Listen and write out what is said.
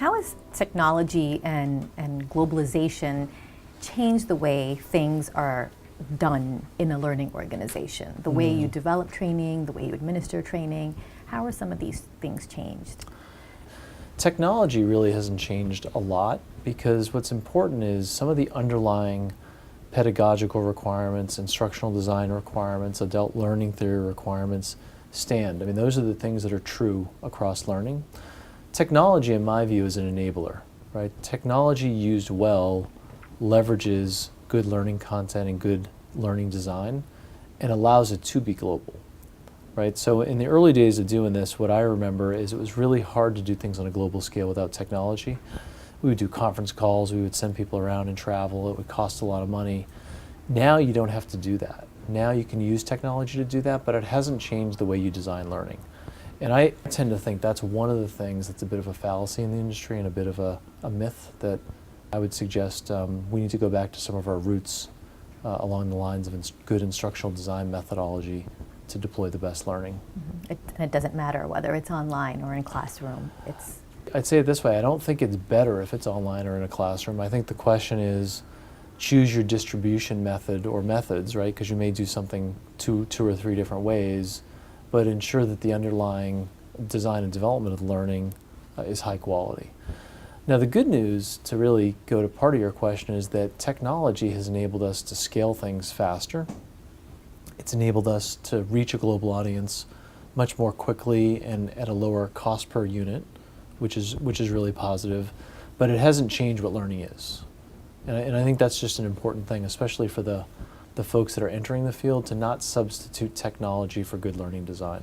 how has technology and globalization changed the way things are done in a learning organization? The way you develop training, the way you administer training, how are some of these things changed? Technology really hasn't changed a lot, because what's important is some of the underlying pedagogical requirements, instructional design requirements, adult learning theory requirements stand. I mean, those are the things that are true across learning. Technology, in my view, is an enabler, right? Technology used well leverages good learning content and good learning design and allows it to be global, right? So in the early days of doing this, what I remember is it was really hard to do things on a global scale without technology. We would do conference calls, we would send people around and travel, it would cost a lot of money. Now you don't have to do that. Now you can use technology to do that, but it hasn't changed the way you design learning. And I tend to think that's one of the things that's a bit of a fallacy in the industry and a bit of a myth that I would suggest we need to go back to some of our roots along the lines of good instructional design methodology to deploy the best learning. It doesn't matter whether it's online or in classroom. I'd say it this way, I don't think it's better if it's online or in a classroom. I think the question is choose your distribution method or methods, right? Because you may do something two or three different ways, but ensure that the underlying design and development of learning is high quality. Now the good news, to really go to part of your question, is that technology has enabled us to scale things faster. It's enabled us to reach a global audience much more quickly and at a lower cost per unit, which is really positive, but it hasn't changed what learning is. And I think that's just an important thing, especially for the folks that are entering the field, to not substitute technology for good learning design.